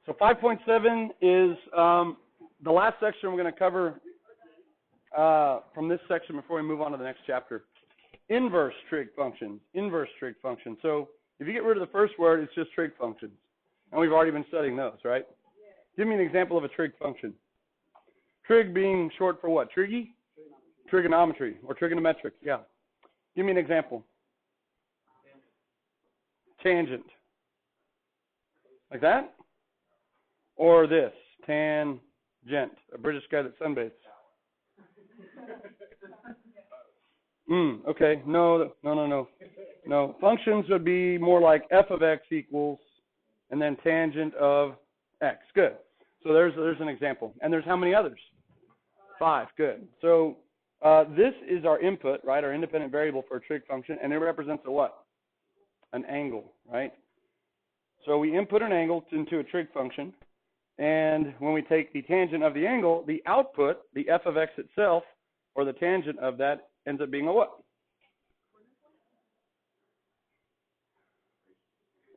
So 5.7 is the last section we're going to cover from this section before we move on to the next chapter. Inverse trig functions. Inverse trig functions. So if you get rid of the first word, it's just trig functions. And we've already been studying those, right? Give me an example of a trig function. Trig being short for what? Triggy? Trigonometry or trigonometric, yeah. Give me an example. Tangent. Like that? Or this, tangent, a British guy that sunbathes. Okay, no. Functions would be more like f of x equals, and then tangent of x. Good. So there's an example. And there's how many others? 5. Good. So this is our input, right, our independent variable for a trig function, and it represents a what? An angle, right? So we input an angle into a trig function, and when we take the tangent of the angle, the output, the f of x itself, or the tangent of that, ends up being a what?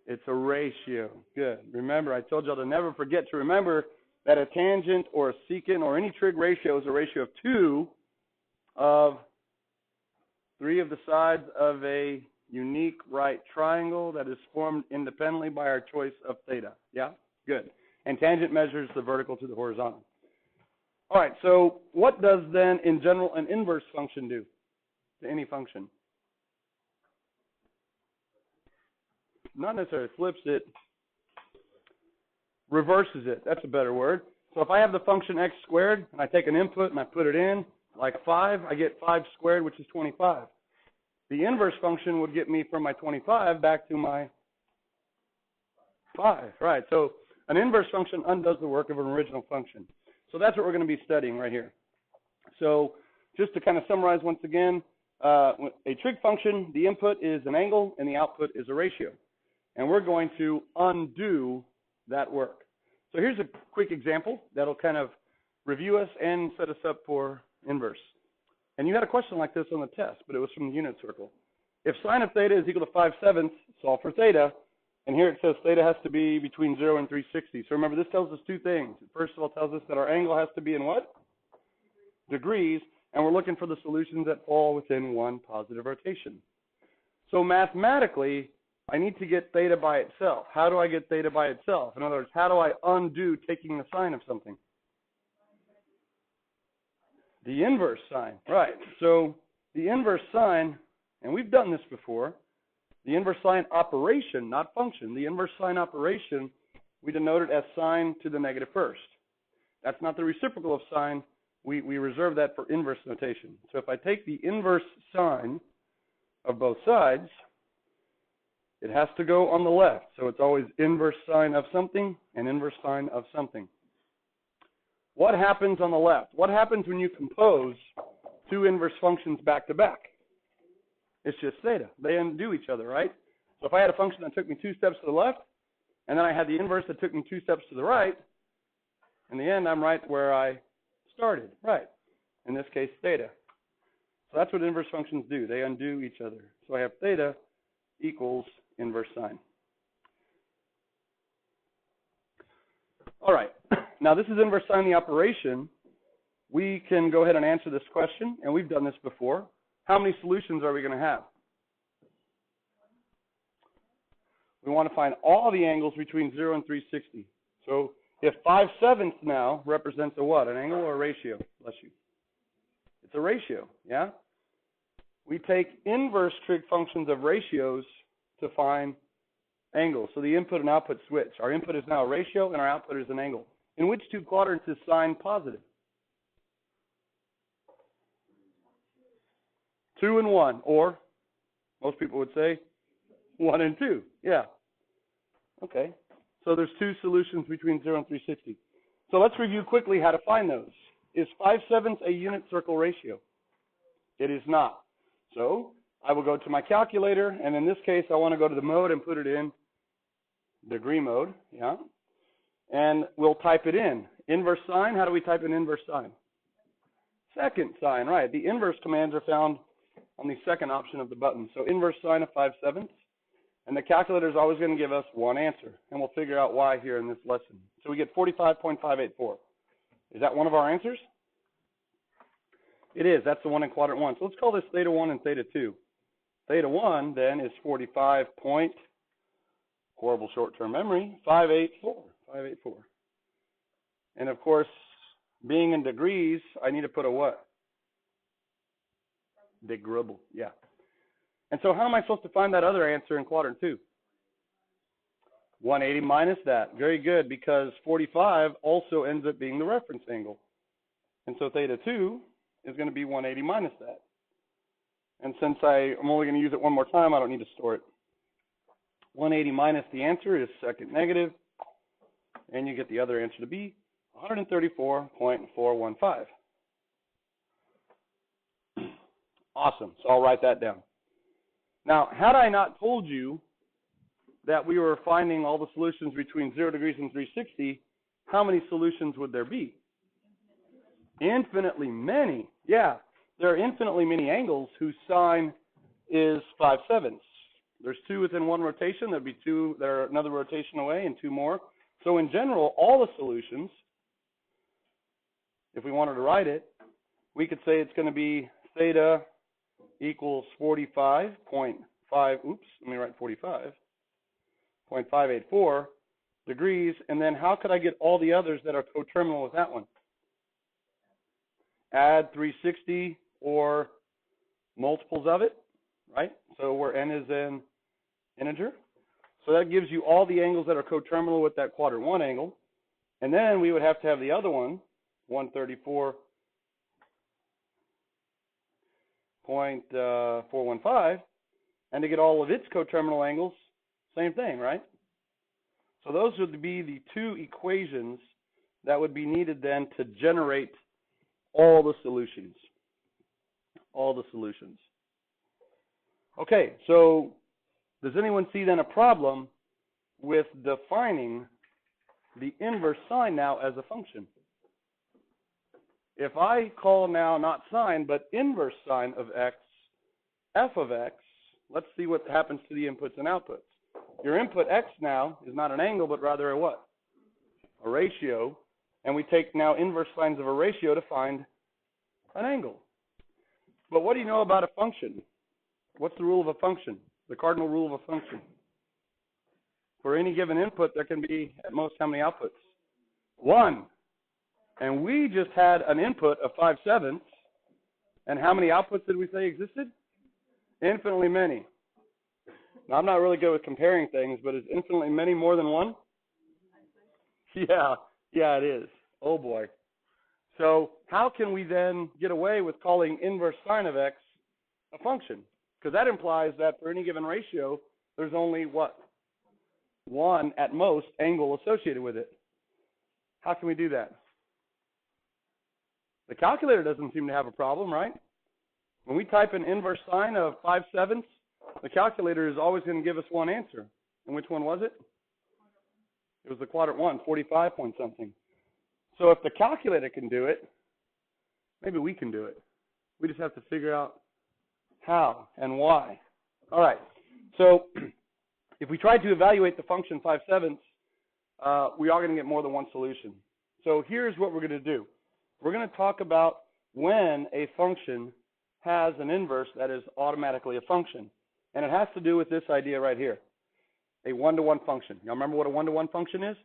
It's a ratio. Good. Remember, I told y'all to never forget to remember that a tangent or a secant or any trig ratio is a ratio of 2 of 3 of the sides of a unique right triangle that is formed independently by our choice of theta. Yeah? Good. And tangent measures the vertical to the horizontal. All right, so what does then, in general, an inverse function do to any function? Not necessarily flips it, reverses it. That's a better word. So if I have the function x squared, and I take an input and I put it in, like 5, I get 5 squared, which is 25. The inverse function would get me from my 25 back to my 5. Right, so an inverse function undoes the work of an original function. So that's what we're going to be studying right here. So just to kind of summarize once again, a trig function, the input is an angle and the output is a ratio. And we're going to undo that work. So here's a quick example that'll kind of review us and set us up for inverse. And you had a question like this on the test, but it was from the unit circle. If sine of theta is equal to 5/7, solve for theta. And here it says theta has to be between 0 and 360. So remember, this tells us two things. First of all, it tells us that our angle has to be in what? Degrees. And we're looking for the solutions that fall within one positive rotation. So mathematically, I need to get theta by itself. How do I get theta by itself? In other words, how do I undo taking the sine of something? The inverse sine, right. So the inverse sine, and we've done this before, the inverse sine operation, not function, the inverse sine operation, we denote it as sine to the negative first. That's not the reciprocal of sine. We reserve that for inverse notation. So if I take the inverse sine of both sides, it has to go on the left. So it's always inverse sine of something and inverse sine of something. What happens on the left? What happens when you compose two inverse functions back to back? It's just theta. They undo each other, right? So if I had a function that took me 2 steps to the left, and then I had the inverse that took me 2 steps to the right, in the end, I'm right where I started, right? In this case, theta. So that's what inverse functions do. They undo each other. So I have theta equals inverse sine. All right. Now, this is inverse sine the operation. We can go ahead and answer this question, and we've done this before. How many solutions are we going to have? We want to find all the angles between 0 and 360. So if 5/7 now represents a what? An angle or a ratio? Bless you. It's a ratio, yeah? We take inverse trig functions of ratios to find angles. So the input and output switch. Our input is now a ratio, and our output is an angle. In which two quadrants is sine positive? 2 and 1, or most people would say 1 and 2. Yeah. Okay. So there's two solutions between 0 and 360. So let's review quickly how to find those. Is 5/7 a unit circle ratio? It is not. So I will go to my calculator, and in this case, I want to go to the mode and put it in degree mode. Yeah. And we'll type it in. Inverse sine, how do we type in inverse sine? Second sine, right. The inverse commands are found on the second option of the button. So inverse sine of 5/7. And the calculator is always going to give us one answer, and we'll figure out why here in this lesson. So we get 45.584. Is that one of our answers? It is. That's the one in quadrant 1. So let's call this theta 1 and theta 2. Theta 1 then is 45 point, horrible short-term memory, 584. 584. And of course, being in degrees, I need to put a what? Degribble, yeah. And so how am I supposed to find that other answer in quadrant 2? 180 minus that. Very good, because 45 also ends up being the reference angle. And so theta 2 is going to be 180 minus that. And since I'm only going to use it one more time, I don't need to store it. 180 minus the answer is second negative, and you get the other answer to be 134.415. Awesome. So I'll write that down. Now, had I not told you that we were finding all the solutions between 0 degrees and 360, how many solutions would there be? Infinitely many. Yeah, there are infinitely many angles whose sine is 5/7. There's 2 within one rotation. There'd be 2 that are another rotation away and 2 more. So in general, all the solutions, if we wanted to write it, we could say it's going to be theta equals 45.5, oops, let me write 45.584 degrees. And then how could I get all the others that are coterminal with that one? Add 360 or multiples of it, right? So where n is an integer. So that gives you all the angles that are coterminal with that quadrant 1 angle. And then we would have to have the other one, 134.415, and to get all of its coterminal angles, same thing, right? So those would be the 2 equations that would be needed then to generate all the solutions. All the solutions. Okay, so does anyone see then a problem with defining the inverse sine now as a function? If I call now not sine, but inverse sine of x, f of x, let's see what happens to the inputs and outputs. Your input x now is not an angle, but rather a what? A ratio. And we take now inverse sines of a ratio to find an angle. But what do you know about a function? What's the rule of a function? The cardinal rule of a function. For any given input, there can be at most how many outputs? 1. And we just had an input of 5/7. And how many outputs did we say existed? Infinitely many. Now, I'm not really good with comparing things, but is infinitely many more than 1? Yeah, it is. Oh, boy. So how can we then get away with calling inverse sine of x a function? Because that implies that for any given ratio, there's only what? 1 at most angle associated with it. How can we do that? The calculator doesn't seem to have a problem, right? When we type in inverse sine of 5/7, the calculator is always going to give us one answer. And which one was it? It was the quadrant 1, 45 point something. So if the calculator can do it, maybe we can do it. We just have to figure out how and why. All right. So if we try to evaluate the function 5/7, we are going to get more than one solution. So here's what we're going to do. We're going to talk about when a function has an inverse that is automatically a function. And it has to do with this idea right here, a one-to-one function. Y'all remember what a one-to-one function is?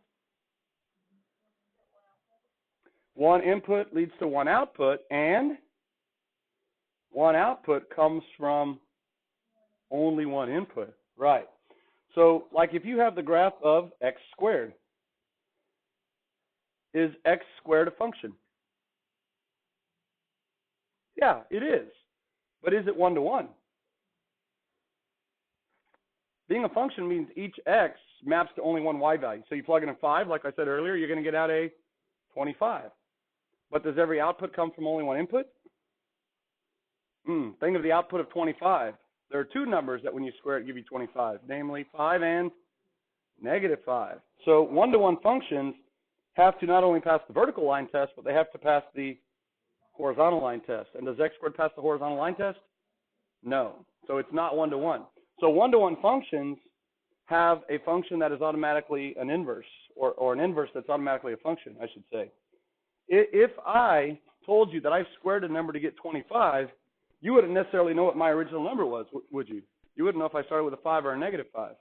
One input leads to one output, and one output comes from only one input. Right. So, like if you have the graph of x squared, is x squared a function? Yeah, it is. But is it one-to-one? Being a function means each x maps to only one y value. So you plug in a 5, like I said earlier, you're going to get out a 25. But does every output come from only one input? Think of the output of 25. There are 2 numbers that when you square it give you 25, namely 5 and -5. So one-to-one functions have to not only pass the vertical line test, but they have to pass the horizontal line test. And does x squared pass the horizontal line test? No. So it's not one-to-one. So one-to-one functions have a function that is automatically an inverse, or an inverse that's automatically a function, I should say. If I told you that I squared a number to get 25, you wouldn't necessarily know what my original number was, would you? You wouldn't know if I started with a 5 or a negative 5.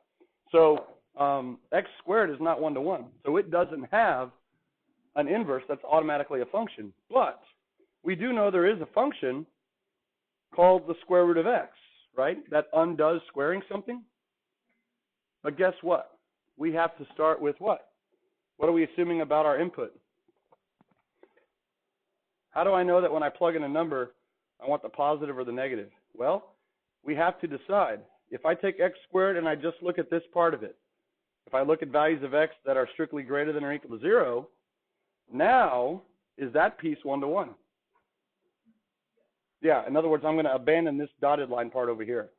So x squared is not 1-to-1. So it doesn't have an inverse that's automatically a function. But we do know there is a function called the square root of x, right? That undoes squaring something. But guess what? We have to start with what? What are we assuming about our input? How do I know that when I plug in a number, I want the positive or the negative? Well, we have to decide. If I take x squared and I just look at this part of it, if I look at values of x that are strictly greater than or equal to 0, now is that piece 1-to-1? Yeah, in other words, I'm going to abandon this dotted line part over here.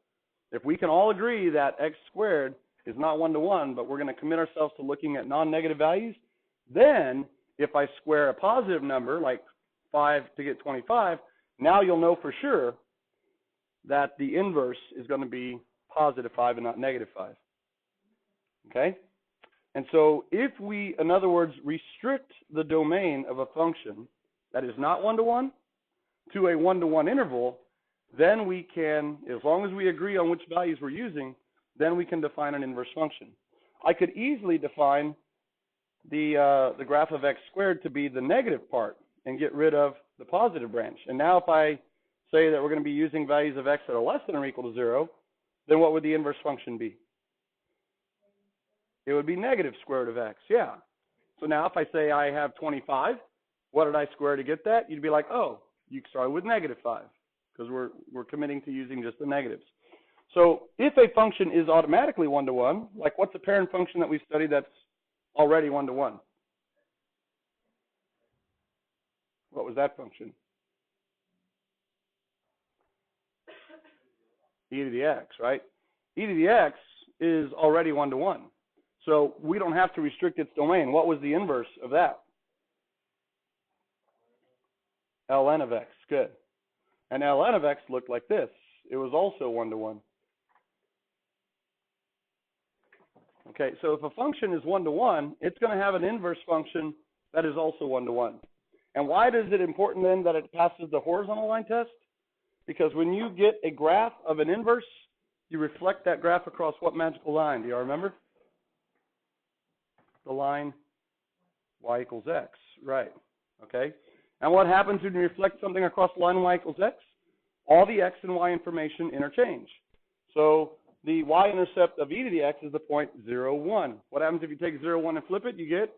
If we can all agree that x squared is not 1-to-1, but we're going to commit ourselves to looking at non-negative values, then if I square a positive number, like 5 to get 25, now you'll know for sure that the inverse is going to be positive 5 and not negative 5. Okay? And so if we, in other words, restrict the domain of a function that is not 1-to-1 to a 1-to-1 interval, then we can, as long as we agree on which values we're using, then we can define an inverse function. I could easily define the graph of x squared to be the negative part and get rid of the positive branch. And now if I say that we're going to be using values of x that are less than or equal to 0, then what would the inverse function be? It would be negative square root of x, yeah. So now if I say I have 25, what did I square to get that? You'd be like, oh, you started with negative 5, because we're committing to using just the negatives. So if a function is automatically 1-to-1, like what's a parent function that we've studied that's already 1-to-1? What was that function? E to the x, right? E to the x is already 1-to-1. So we don't have to restrict its domain. What was the inverse of that? ln of x, good. And ln of x looked like this. It was also 1-to-1. Okay, so if a function is 1-to-1, it's going to have an inverse function that is also 1-to-1. And why is it important then that it passes the horizontal line test? Because when you get a graph of an inverse, you reflect that graph across what magical line? Do you all remember? The line y equals x, right? Okay. And what happens when you reflect something across the line y equals x? All the x and y information interchange. So the y-intercept of e to the x is the point 0, 1. What happens if you take 0, 1 and flip it? You get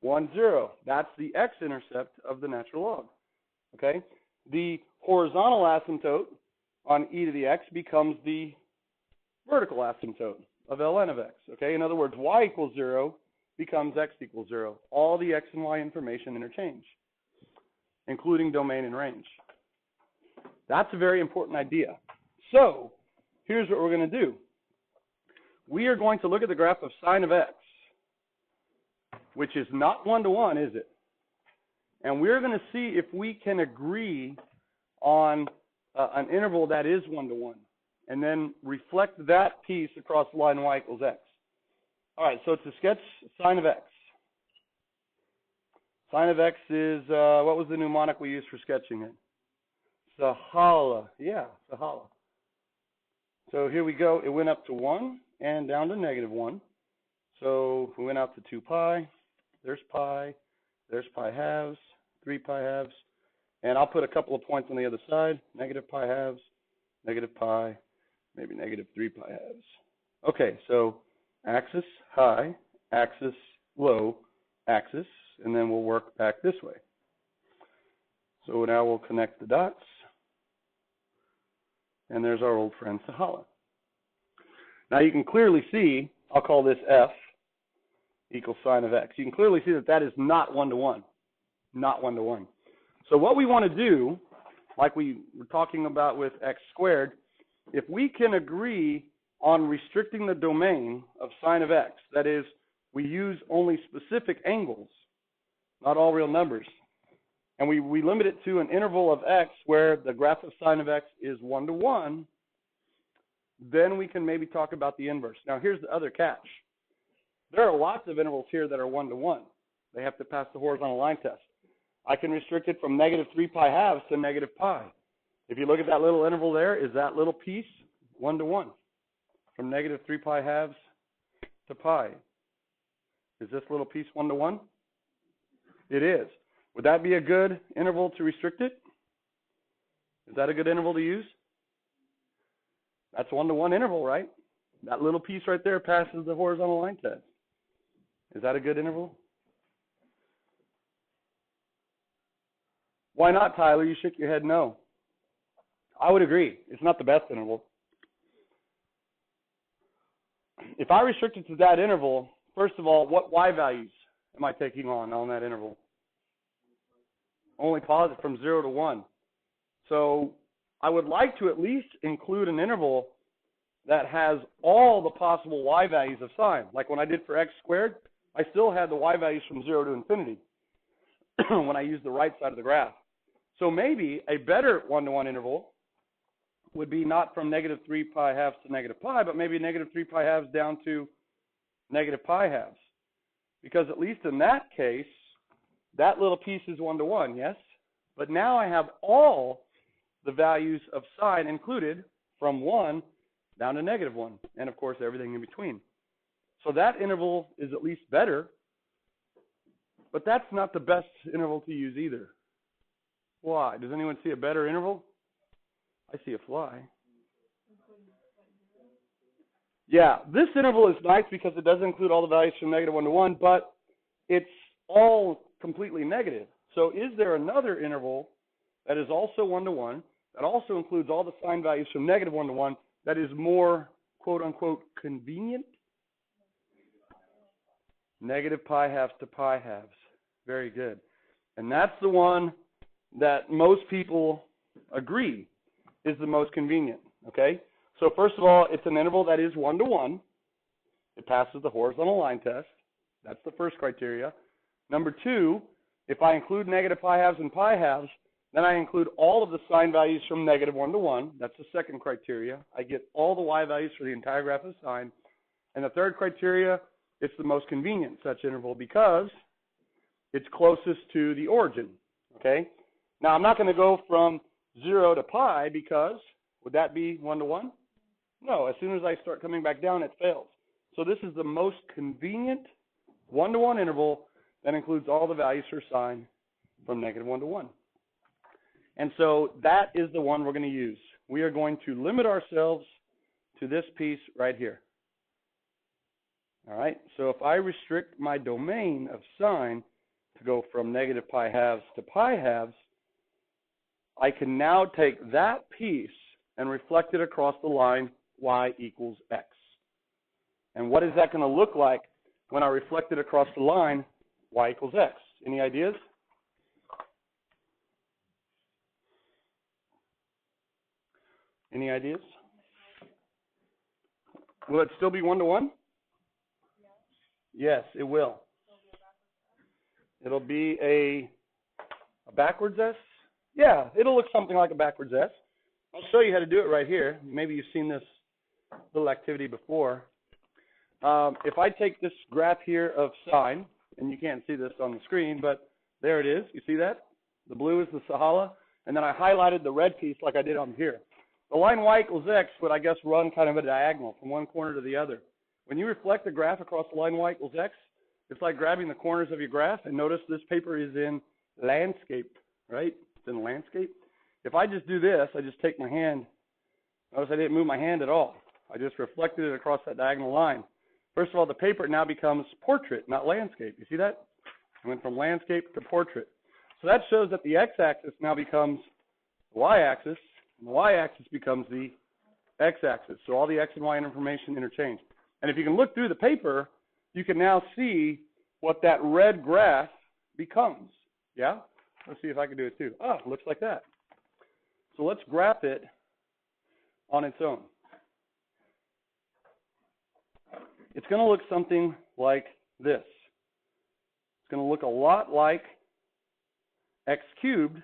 1, 0. That's the x-intercept of the natural log. Okay? The horizontal asymptote on e to the x becomes the vertical asymptote of ln of x. Okay? In other words, y equals 0 becomes x equals 0. All the x and y information interchange, including domain and range. That's a very important idea. So here's what we're going to do. We are going to look at the graph of sine of x, which is not 1-to-1, is it? And we're going to see if we can agree on an interval that is 1-to-1, and then reflect that piece across the line y equals x. All right, so to sketch sine of x. Sine of x is, what was the mnemonic we used for sketching it? Sahala. Yeah, Sahala. So here we go. It went up to 1 and down to -1. So we went out to 2 pi. There's pi halves, 3 pi halves. And I'll put a couple of points on the other side. Negative pi halves, negative pi, maybe negative 3 pi halves. Okay, so axis high, axis low, axis, and then we'll work back this way. So now we'll connect the dots. And there's our old friend Sahala. Now you can clearly see, I'll call this f equals sine of x. You can clearly see that that is not 1-to-1. Not 1-to-1. So what we want to do, like we were talking about with x squared, if we can agree on restricting the domain of sine of x, that is, we use only specific angles, not all real numbers, and we limit it to an interval of x where the graph of sine of x is 1-to-1, then we can maybe talk about the inverse. Now, here's the other catch. There are lots of intervals here that are 1-to-1. They have to pass the horizontal line test. I can restrict it from negative 3 pi halves to negative pi. If you look at that little interval there, is that little piece 1-to-1? From negative 3 pi halves to pi. Is this little piece 1-to-1? It is. Would that be a good interval to restrict it? Is that a good interval to use? That's 1-to-1 interval, right? That little piece right there passes the horizontal line test. Is that a good interval? Why not, Tyler? You shook your head no. I would agree. It's not the best interval. If I restrict it to that interval, first of all, what y values am I taking on that interval? Only positive from 0 to 1. So I would like to at least include an interval that has all the possible y values of sine. Like when I did for x squared, I still had the y values from 0 to infinity when I used the right side of the graph. So maybe a better 1-to-1 interval would be not from negative 3 pi halves to negative pi, but maybe negative 3 pi halves down to negative pi halves. Because at least in that case, that little piece is 1-to-1, yes? But now I have all the values of sine included from 1 down to negative 1, and of course everything in between. So that interval is at least better, but that's not the best interval to use either. Why? Does anyone see a better interval? I see a fly. Yeah, this interval is nice because it does include all the values from negative 1 to 1, but it's all completely negative. So is there another interval that is also 1-to-1, that also includes all the sine values from negative 1 to 1, that is more, quote unquote, convenient? Negative pi halves to pi halves. Very good. And that's the one that most people agree is the most convenient, okay? So first of all, it's an interval that is 1-to-1. It passes the horizontal line test. That's the first criteria. Number two, if I include negative pi halves and pi halves, then I include all of the sine values from negative 1 to 1. That's the second criteria. I get all the y values for the entire graph of sine. And the third criteria, it's the most convenient such interval because it's closest to the origin, okay? Now, I'm not going to go from 0 to pi because would that be 1-to-1? No, as soon as I start coming back down, it fails. So this is the most convenient 1-to-1 interval that includes all the values for sine from negative 1 to 1. And so that is the one we're going to use. We are going to limit ourselves to this piece right here. All right, so if I restrict my domain of sine to go from negative pi halves to pi halves, I can now take that piece and reflect it across the line y equals x. And what is that going to look like when I reflect it across the line y equals x? Any ideas? Any ideas? Will it still be 1-to-1? Yes, it will. It'll be a backwards S? Yeah, it'll look something like a backwards S. I'll show you how to do it right here. Maybe you've seen this little activity before. If I take this graph here of sine, and you can't see this on the screen, but there it is. You see that? The blue is the Sahala, and then I highlighted the red piece like I did on here. The line y equals x would, I guess, run kind of a diagonal from one corner to the other. When you reflect the graph across the line y equals x, it's like grabbing the corners of your graph, and notice this paper is in landscape, right? It's in landscape. If I just do this, I just take my hand. Notice I didn't move my hand at all. I just reflected it across that diagonal line. First of all, the paper now becomes portrait, not landscape. You see that? It went from landscape to portrait. So that shows that the x-axis now becomes the y-axis, and the y-axis becomes the x-axis. So all the x and y information interchange. And if you can look through the paper, you can now see what that red graph becomes. Yeah? Let's see if I can do it too. Oh, it looks like that. So let's graph it on its own. It's going to look something like this. It's going to look a lot like x cubed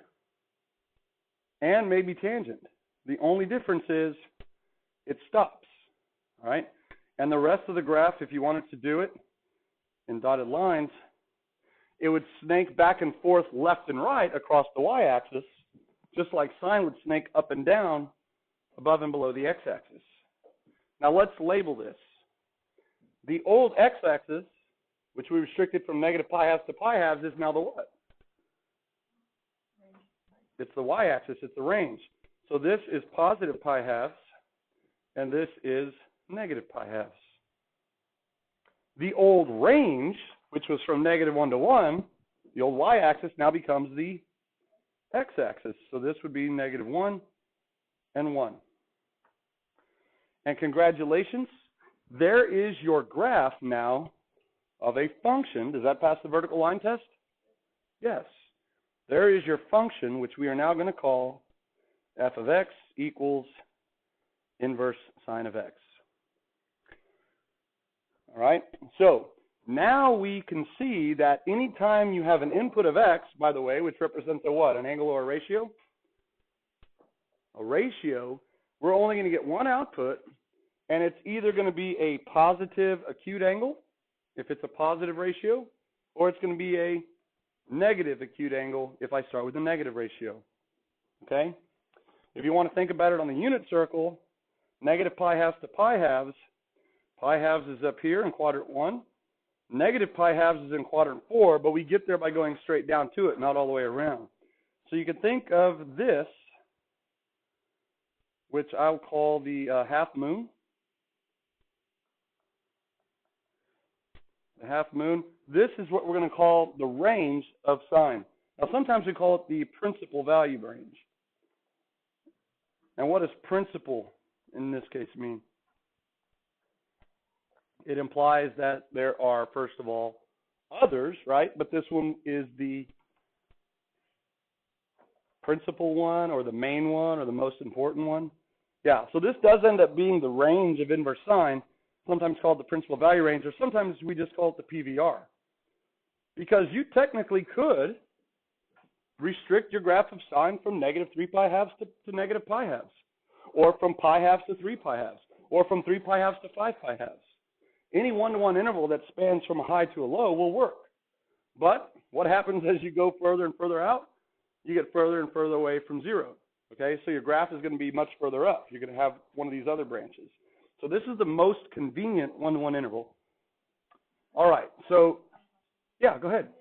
and maybe tangent. The only difference is it stops. All right? And the rest of the graph, if you wanted to do it in dotted lines, it would snake back and forth left and right across the y-axis, just like sine would snake up and down above and below the x-axis. Now let's label this. The old x-axis, which we restricted from negative pi halves to pi halves, is now the what? It's the y-axis, it's the range. So this is positive pi halves, and this is negative pi halves. The old range, which was from -1 to 1, the old y-axis now becomes the x-axis. So this would be -1 and 1. And congratulations, there is your graph now of a function. Does that pass the vertical line test? Yes. There is your function, which we are now going to call f of x equals inverse sine of x. All right? So now we can see that anytime you have an input of x, by the way, which represents a what? An angle or a ratio? A ratio. We're only going to get one output, and it's either going to be a positive acute angle, if it's a positive ratio, or it's going to be a negative acute angle if I start with a negative ratio. Okay? If you want to think about it on the unit circle, negative pi halves to pi halves is up here in quadrant 1. Negative pi halves is in quadrant 4, but we get there by going straight down to it, not all the way around. So you can think of this, which I'll call the half moon. The half moon. This is what we're going to call the range of sine. Now, sometimes we call it the principal value range. And what does principal in this case mean? It implies that there are, first of all, others, right? But this one is the principal one, or the main one, or the most important one. Yeah, so this does end up being the range of inverse sine, sometimes called the principal value range, or sometimes we just call it the PVR. Because you technically could restrict your graph of sine from -3 pi halves to negative pi halves, or from pi halves to 3 pi halves, or from 3 pi halves to 5 pi halves. Any one-to-one interval that spans from a high to a low will work. But what happens as you go further and further out? You get further and further away from 0. Okay, so your graph is going to be much further up. You're going to have one of these other branches. So this is the most convenient one-to-one interval. All right, so, yeah, go ahead.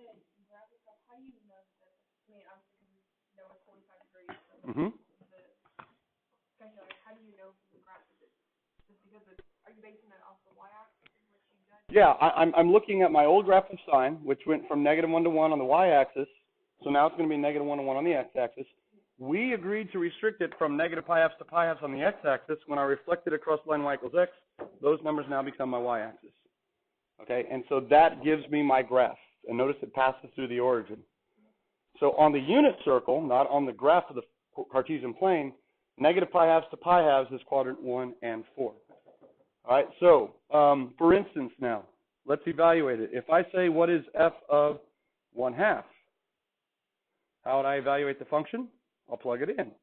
Mm-hmm. Yeah, I'm looking at my old graph of sine, which went from -1 to 1 on the y-axis. So now it's going to be -1 to 1 on the x-axis. We agreed to restrict it from negative pi halves to pi halves on the x-axis. When I reflect it across line y equals x, those numbers now become my y-axis. Okay, and so that gives me my graph. And notice it passes through the origin. So on the unit circle, not on the graph of the Cartesian plane, negative pi halves to pi halves is quadrant 1 and 4. All right, so for instance now, let's evaluate it. If I say what is f of 1/2, how would I evaluate the function? I'll plug it in.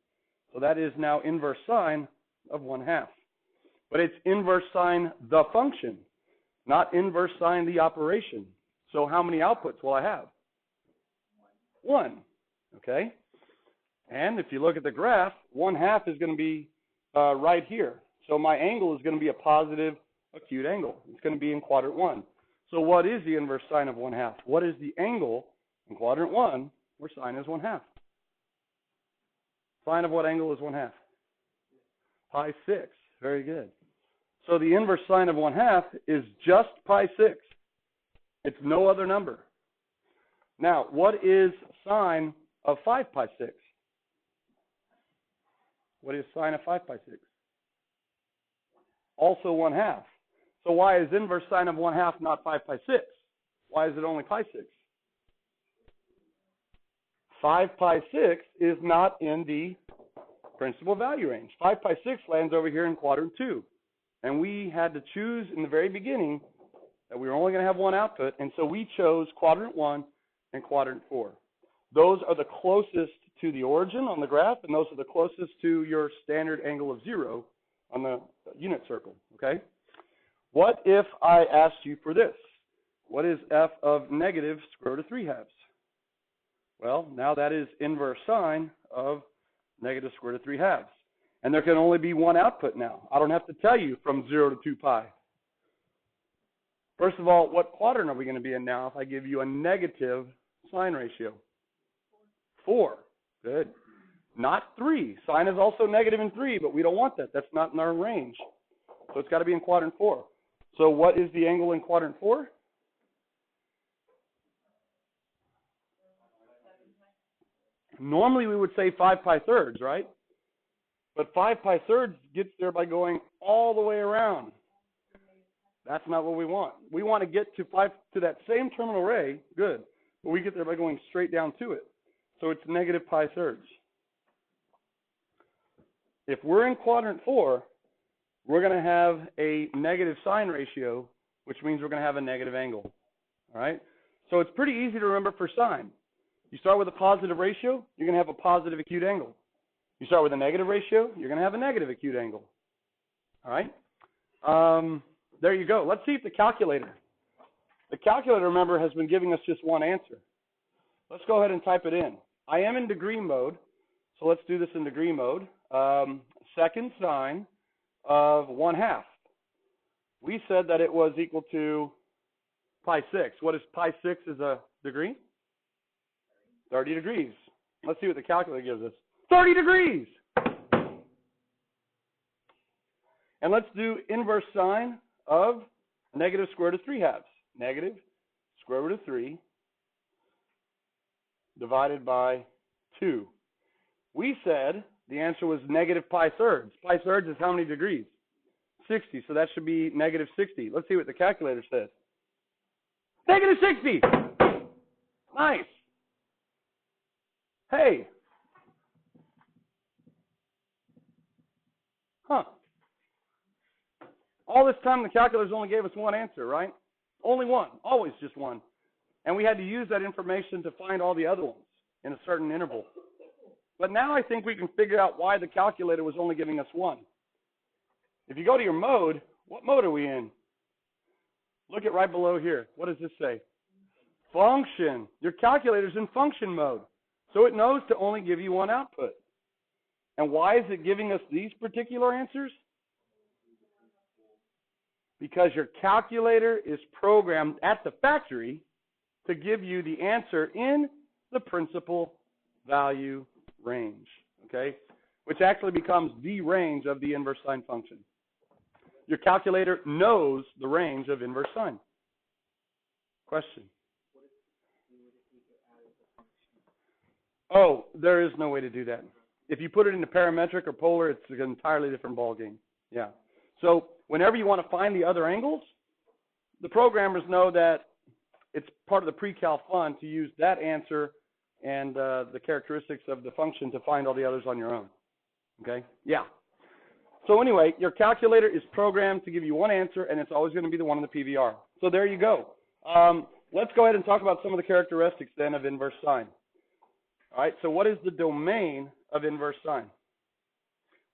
So that is now inverse sine of 1/2. But it's inverse sine the function, not inverse sine the operation. So how many outputs will I have? 1. Okay? And if you look at the graph, 1/2 is going to be right here. So my angle is going to be a positive acute angle. It's going to be in quadrant 1. So what is the inverse sine of 1/2? What is the angle in quadrant 1 where sine is 1/2? Sine of what angle is 1/2? Pi 6. Very good. So the inverse sine of 1/2 is just pi 6. It's no other number. Now, what is sine of 5 pi 6? What is sine of 5 pi 6? Also 1/2. So why is inverse sine of 1/2 not 5 pi 6? Why is it only pi 6? 5 pi 6 is not in the principal value range. 5 pi 6 lands over here in quadrant 2. And we had to choose in the very beginning that we were only going to have one output, and so we chose quadrant 1 and quadrant 4. Those are the closest to the origin on the graph, and those are the closest to your standard angle of 0 on the unit circle, okay? What if I asked you for this? What is f of negative square root of 3 halves? Well, now that is inverse sine of negative square root of 3 halves. And there can only be one output now. I don't have to tell you from 0 to 2 pi. First of all, what quadrant are we going to be in now if I give you a negative sine ratio? 4. Good. Not 3. Sine is also negative in 3, but we don't want that. That's not in our range. So it's got to be in quadrant 4. So what is the angle in quadrant 4? Normally we would say 5 pi thirds, right? But 5 pi thirds gets there by going all the way around. That's not what we want. We want to get to that same terminal ray, good, but we get there by going straight down to it. So it's negative pi thirds. If we're in quadrant 4, we're going to have a negative sine ratio, which means we're going to have a negative angle. All right? So it's pretty easy to remember for sine. You start with a positive ratio, you're going to have a positive acute angle. You start with a negative ratio, you're going to have a negative acute angle. All right? There you go. Let's see if the calculator, remember, has been giving us just one answer. Let's go ahead and type it in. I am in degree mode, so let's do this in degree mode. Second sine of 1/2. We said that it was equal to pi 6. What is pi 6 as a degree? 30 degrees. Let's see what the calculator gives us. 30 degrees! And let's do inverse sine of negative square root of 3 halves. Negative square root of 3 divided by 2. We said the answer was negative pi thirds. Pi thirds is how many degrees? 60. So that should be negative 60. Let's see what the calculator says. Negative 60! Nice. Hey. Huh. All this time the calculators only gave us one answer, right? Only one. Always just one. And we had to use that information to find all the other ones in a certain interval. But now I think we can figure out why the calculator was only giving us one. If you go to your mode, what mode are we in? Look at right below here. What does this say? Function. Your calculator's in function mode. So it knows to only give you one output. And why is it giving us these particular answers? Because your calculator is programmed at the factory to give you the answer in the principal value range, okay? Which actually becomes the range of the inverse sine function. Your calculator knows the range of inverse sine. Question? Oh, there is no way to do that. If you put it into parametric or polar, it's an entirely different ballgame. Yeah. So whenever you want to find the other angles, the programmers know that it's part of the Precal fun to use that answer and the characteristics of the function to find all the others on your own. Okay? Yeah. So anyway, your calculator is programmed to give you one answer, and it's always going to be the one in the PVR. So there you go. Let's go ahead and talk about some of the characteristics then of inverse sine. All right, so what is the domain of inverse sine?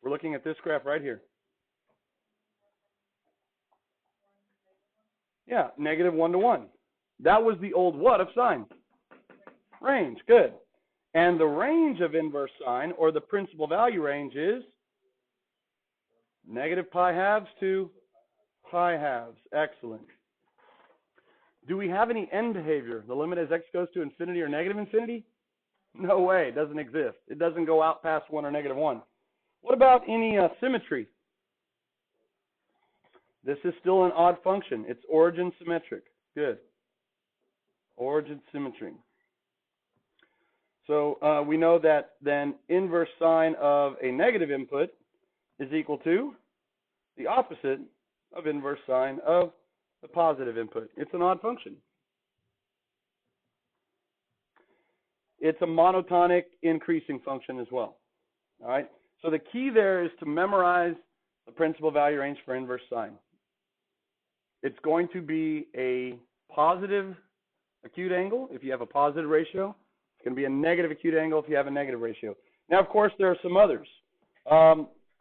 We're looking at this graph right here. Yeah, negative 1 to 1. That was the old what of sine? Range, good. And the range of inverse sine, or the principal value range, is negative pi halves to pi halves. Excellent. Do we have any end behavior? The limit as x goes to infinity or negative infinity? No way, it doesn't exist. It doesn't go out past 1 or negative 1. What about any symmetry? This is still an odd function. It's origin symmetric. Good. Origin symmetry. So we know that then inverse sine of a negative input is equal to the opposite of inverse sine of the positive input. It's an odd function. It's a monotonic increasing function as well. All right. So the key there is to memorize the principal value range for inverse sine. It's going to be a positive acute angle if you have a positive ratio. It's going to be a negative acute angle if you have a negative ratio. Now, of course, there are some others.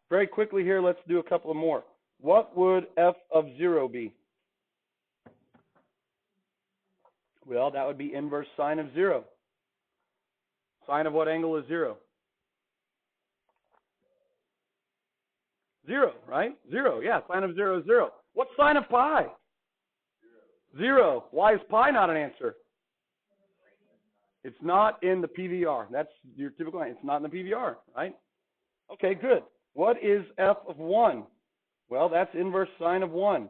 Very quickly here, let's do a couple of more. what would f of 0 be? Well, that would be inverse sine of 0. Sine of what angle is 0? 0, right? 0, yeah, sine of 0 is 0. What's sine of pi? 0. Why is pi not an answer? It's not in the PVR. That's your typical answer. It's not in the PVR, right? Okay, good. What is f of 1? Well, that's inverse sine of 1.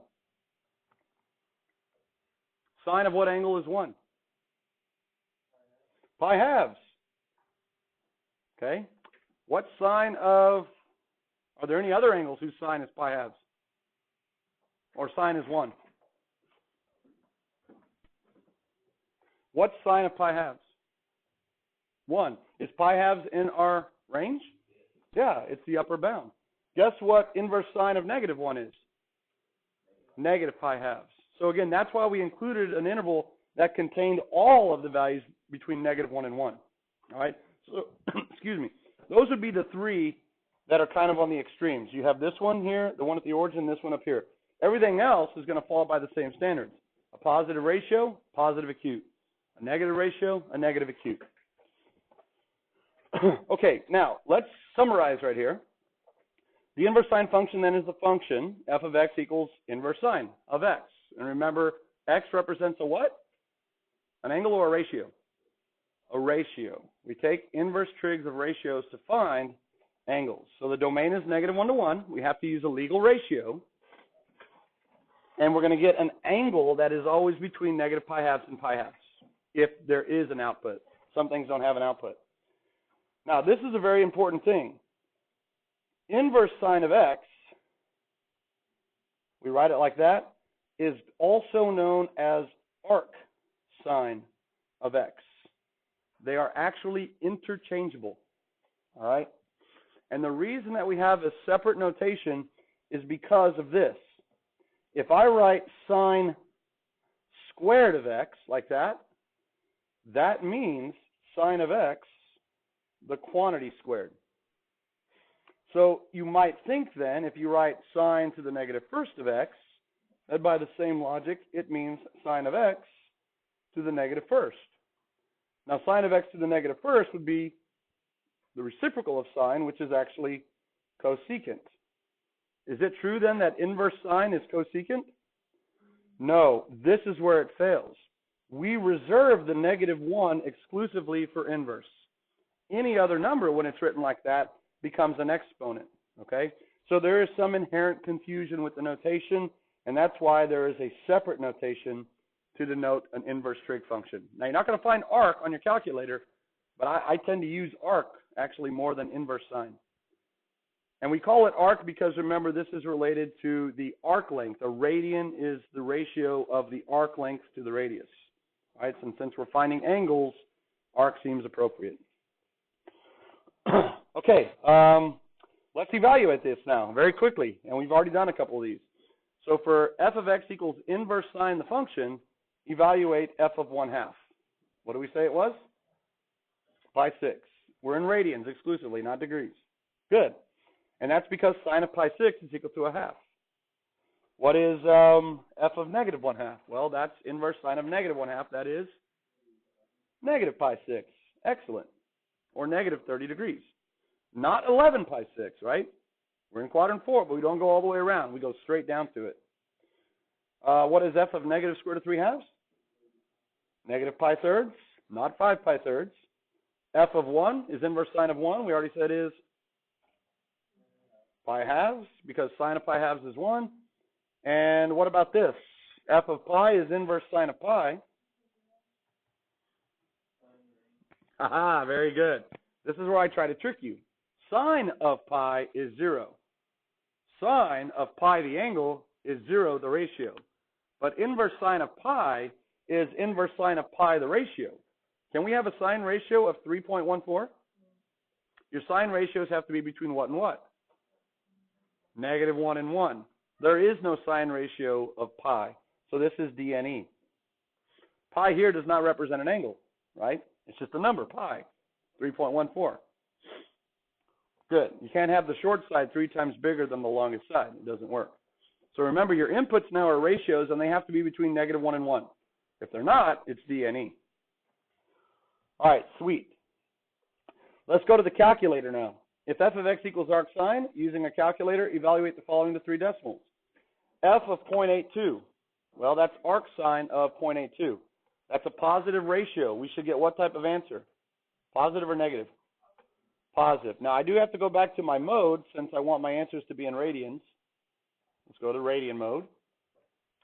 Sine of what angle is 1? Pi halves. Okay. What sine of, are there any other angles whose sine is pi halves? Or sine is 1? What sine of pi halves? 1. Is pi halves in our range? Yeah, it's the upper bound. Guess what inverse sine of negative 1 is? Negative pi halves. So again, that's why we included an interval that contained all of the values between negative 1 and 1. All right? So, excuse me. Those would be the three that are kind of on the extremes. You have this one here, the one at the origin, this one up here. Everything else is going to fall by the same standards. A positive ratio, positive acute. A negative ratio, a negative acute. Okay, now let's summarize right here. The inverse sine function then is the function f of x equals inverse sine of x. And remember, x represents a what? An angle or a ratio? A ratio. We take inverse trigs of ratios to find angles. So the domain is negative 1 to 1. We have to use a legal ratio. And we're going to get an angle that is always between negative pi halves and pi halves, if there is an output. Some things don't have an output. Now, this is a very important thing. Inverse sine of x, we write it like that, is also known as arc sine of x. They are actually interchangeable. All right? And the reason that we have a separate notation is because of this. If I write sine squared of x like that, that means sine of x, the quantity squared. So you might think then, if you write sine to the negative first of x, that by the same logic, it means sine of x to the negative first. Now, sine of x to the negative first would be the reciprocal of sine, which is actually cosecant. Is it true then that inverse sine is cosecant? No, this is where it fails. We reserve the negative 1 exclusively for inverse. Any other number, when it's written like that, becomes an exponent, okay? So there is some inherent confusion with the notation, and that's why there is a separate notation to denote an inverse trig function. Now, you're not going to find arc on your calculator, but I tend to use arc actually more than inverse sine. And we call it arc because, remember, this is related to the arc length. A radian is the ratio of the arc length to the radius, right? And since we're finding angles, arc seems appropriate. Okay, let's evaluate this now very quickly, and we've already done a couple of these. So for f of x equals inverse sine the function, evaluate f of 1/2. What do we say it was? Pi 6. We're in radians exclusively, not degrees. Good. And that's because sine of pi 6 is equal to 1/2. What is f of negative 1/2? Well, that's inverse sine of negative 1/2. That is negative pi 6. Excellent. Or negative 30 degrees. Not 11 pi 6, right? We're in quadrant 4, but we don't go all the way around. We go straight down to it. What is f of negative square root of 3/2? Negative pi thirds, not 5 pi thirds. F of 1 is inverse sine of 1. We already said is pi halves, because sine of pi halves is 1. And what about this? F of pi is inverse sine of pi. Aha, very good. This is where I try to trick you. Sine of pi is 0. Sine of pi, the angle, is 0, the ratio. But inverse sine of pi is inverse sine of pi, the ratio. Can we have a sine ratio of 3.14? Your sine ratios have to be between what and what? Negative 1 and 1. There is no sine ratio of pi, so this is dne. Pi here does not represent an angle, right? It's just a number, pi, 3.14. Good. You can't have the short side 3 times bigger than the longest side. It doesn't work. So remember, your inputs now are ratios, and they have to be between -1 and 1. If they're not, it's DNE. All right, sweet. Let's go to the calculator now. If f of x equals arc sine, using a calculator, evaluate the following to 3 decimals. F of 0.82. Well, that's arc sine of 0.82. That's a positive ratio. We should get what type of answer? Positive or negative? Positive. Now, I do have to go back to my mode since I want my answers to be in radians. Let's go to radian mode.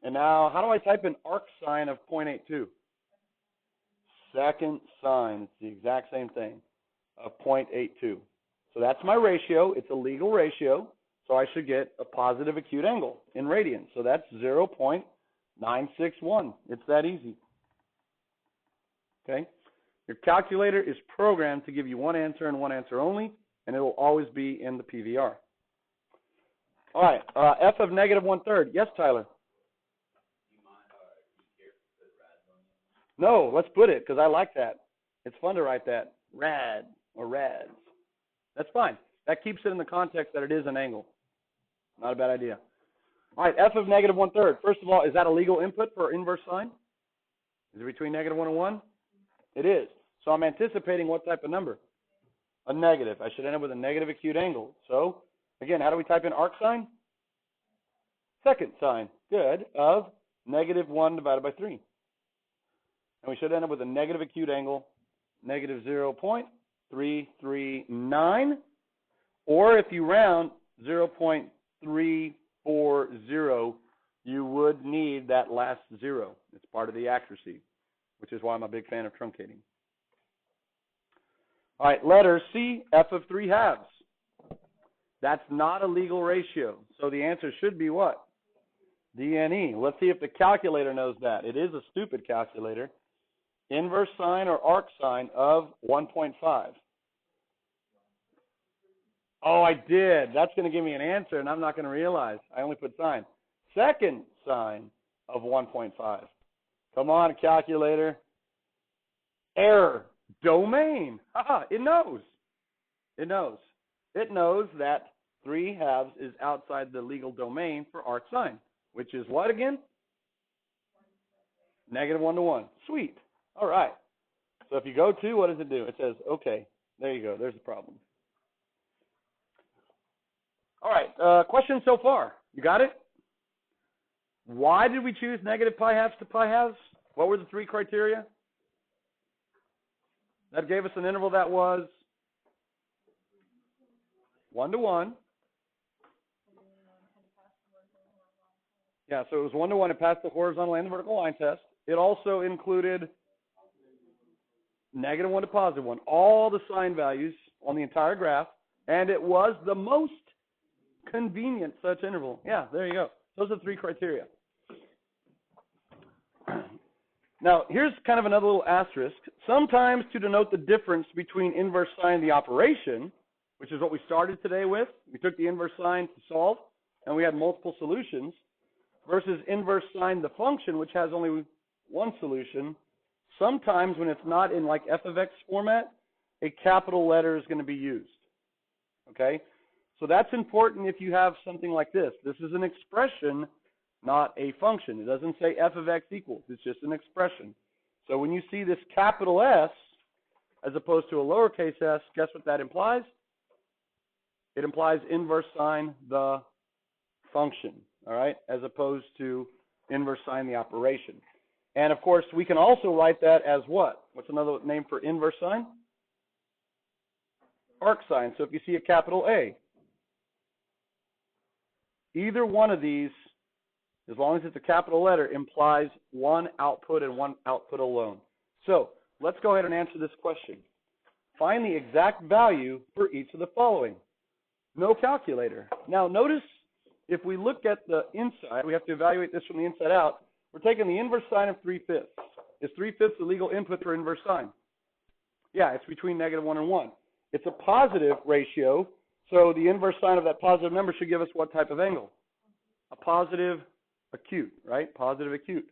And now, how do I type in arc sine of 0.82? Second sine. It's the exact same thing, of 0.82. So that's my ratio. It's a legal ratio. So I should get a positive acute angle in radians. So that's 0.961. It's that easy. Okay? Your calculator is programmed to give you one answer and one answer only, and it will always be in the PVR. All right, f of -1/3. Yes, Tyler? No, let's put it, because I like that. It's fun to write that. Rad, or rads. That's fine. That keeps it in the context that it is an angle. Not a bad idea. All right, f of -1/3. First of all, is that a legal input for inverse sine? Is it between -1 and 1? It is. So I'm anticipating what type of number? A negative. I should end up with a negative acute angle. So, again, how do we type in arc sine? Second sine. Good. Of -1 divided by 3. And we should end up with a negative acute angle, negative 0.339. Or if you round 0.340, you would need that last 0. It's part of the accuracy, which is why I'm a big fan of truncating. All right, letter C, f of 3/2. That's not a legal ratio. So the answer should be what? DNE. Let's see if the calculator knows that. It is a stupid calculator. Inverse sine or arc sine of 1.5. Oh, I did. That's going to give me an answer, and I'm not going to realize. I only put sine. Second sine of 1.5. Come on, calculator. Error. Domain. Haha, it knows. It knows. It knows that 3/2 is outside the legal domain for arc sine, which is what again? -1 to 1. Sweet. All right. So if you go to, what does it do? It says, okay, there you go. There's the problem. All right. Questions so far? You got it? Why did we choose -pi/2 to pi/2? What were the 3 criteria? That gave us an interval that was 1 to 1. Yeah, so it was 1 to 1. It passed the horizontal and the vertical line test. It also included -1 to +1, all the sign values on the entire graph, and it was the most convenient such interval. Yeah, there you go. Those are the 3 criteria. Now, here's kind of another little asterisk. Sometimes to denote the difference between inverse sine the operation, which is what we started today with, we took the inverse sine to solve, and we had multiple solutions, versus inverse sine the function, which has only one solution. Sometimes when it's not in like f of x format, a capital letter is going to be used. Okay? So that's important if you have something like this. This is an expression, not a function. It doesn't say f of x equals. It's just an expression. So when you see this capital S as opposed to a lowercase s, guess what that implies? It implies inverse sine the function, all right, as opposed to inverse sine the operation. And, of course, we can also write that as what? What's another name for inverse sine? Arc sine. So if you see a capital A, either one of these, as long as it's a capital letter, implies one output and one output alone. So let's go ahead and answer this question. Find the exact value for each of the following. No calculator. Now notice if we look at the inside, we have to evaluate this from the inside out. We're taking the inverse sine of 3/5. Is 3/5 the legal input for inverse sine? Yeah, it's between -1 and 1. It's a positive ratio, so the inverse sine of that positive number should give us what type of angle? A positive acute, right? Positive acute.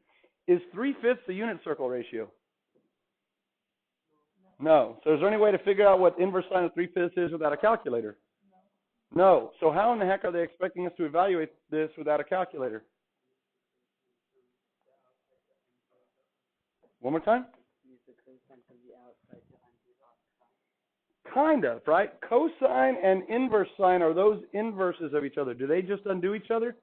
Is 3/5 the unit circle ratio? No. So is there any way to figure out what inverse sine of 3/5 is without a calculator? No. So how in the heck are they expecting us to evaluate this without a calculator? One more time? Kind of, right? Cosine and inverse sine are those inverses of each other. Do they just undo each other?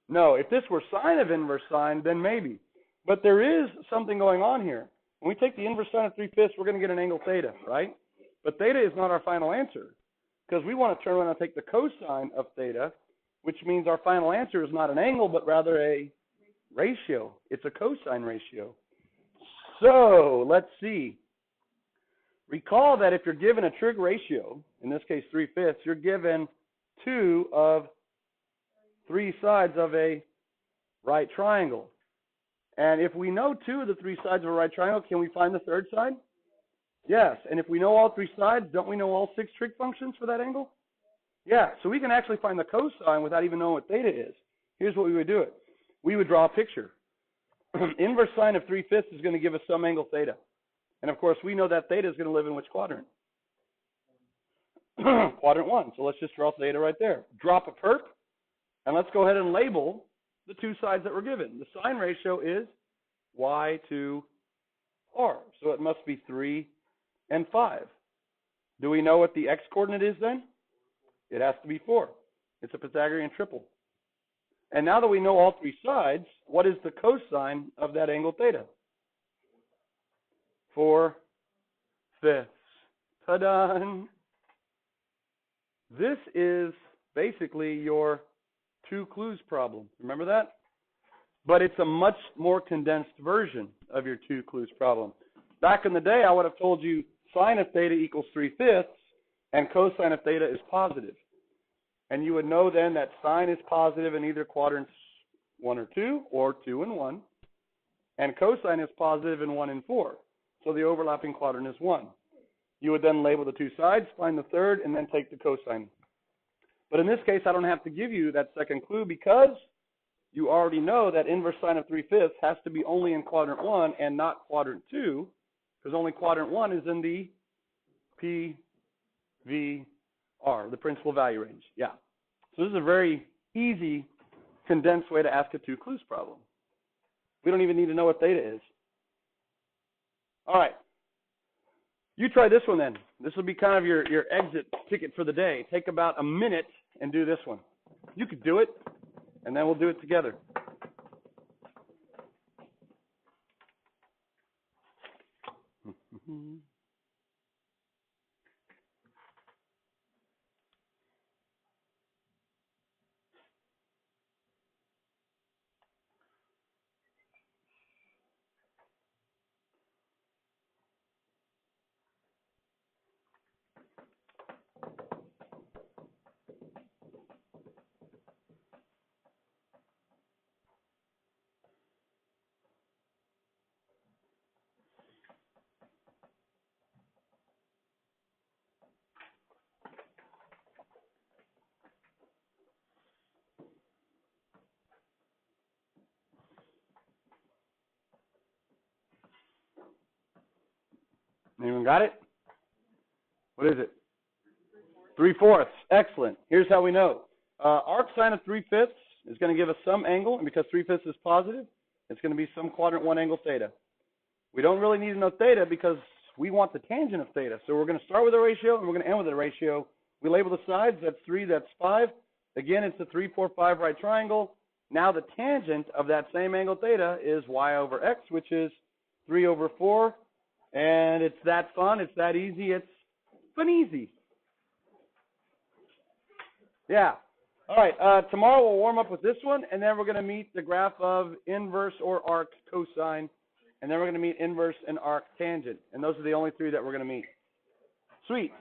No. If this were sine of inverse sine, then maybe. But there is something going on here. When we take the inverse sine of 3/5, we're going to get an angle theta, right? But theta is not our final answer, because we want to turn around and take the cosine of theta, which means our final answer is not an angle, but rather a ratio. It's a cosine ratio. So let's see. Recall that if you're given a trig ratio, in this case 3/5, you're given 2 of 3 sides of a right triangle. And if we know 2 of the 3 sides of a right triangle, can we find the third side? Yes. And if we know all 3 sides, don't we know all 6 trig functions for that angle? Yeah. So we can actually find the cosine without even knowing what theta is. Here's what we would do it. We would draw a picture. Inverse sine of 3/5 is going to give us some angle theta. And of course, we know that theta is going to live in which quadrant? Quadrant 1. So let's just draw theta right there. Drop a perp, and let's go ahead and label the 2 sides that we're given. The sine ratio is y to r. So it must be 3 and 5. Do we know what the x coordinate is then? It has to be 4. It's a Pythagorean triple. And now that we know all 3 sides, what is the cosine of that angle theta? 4/5. Ta-da! This is basically your 2 clues problem. Remember that? But it's a much more condensed version of your 2 clues problem. Back in the day, I would have told you sine of theta equals 3/5 and cosine of theta is positive. And you would know then that sine is positive in either quadrants 1 or 2, or 2 and 1. And cosine is positive in 1 and 4. So the overlapping quadrant is 1. You would then label the 2 sides, find the third, and then take the cosine. But in this case, I don't have to give you that second clue because you already know that inverse sine of 3/5 has to be only in quadrant 1 and not quadrant 2, because only quadrant 1 is in the PVR, the principal value range. Yeah. So this is a very easy, condensed way to ask a 2 clues problem. We don't even need to know what theta is. All right. You try this one then. This will be kind of your exit ticket for the day. Take about a minute and do this one. You could do it, and then we'll do it together. Anyone got it? What is it? 3/4. Excellent. Here's how we know. Arc sine of 3/5 is going to give us some angle, and because 3/5 is positive, it's going to be some quadrant 1 angle theta. We don't really need to know theta because we want the tangent of theta. So we're going to start with a ratio, and we're going to end with a ratio. We label the sides. That's 3, that's 5. Again, it's a 3, 4, 5 right triangle. Now the tangent of that same angle theta is y over x, which is 3/4. And it's that fun. It's that easy. It's fun easy. Yeah. All right. Tomorrow we'll warm up with this one, and then we're going to meet the graph of inverse or arc cosine, and then we're going to meet inverse and arc tangent. And those are the only 3 that we're going to meet. Sweet.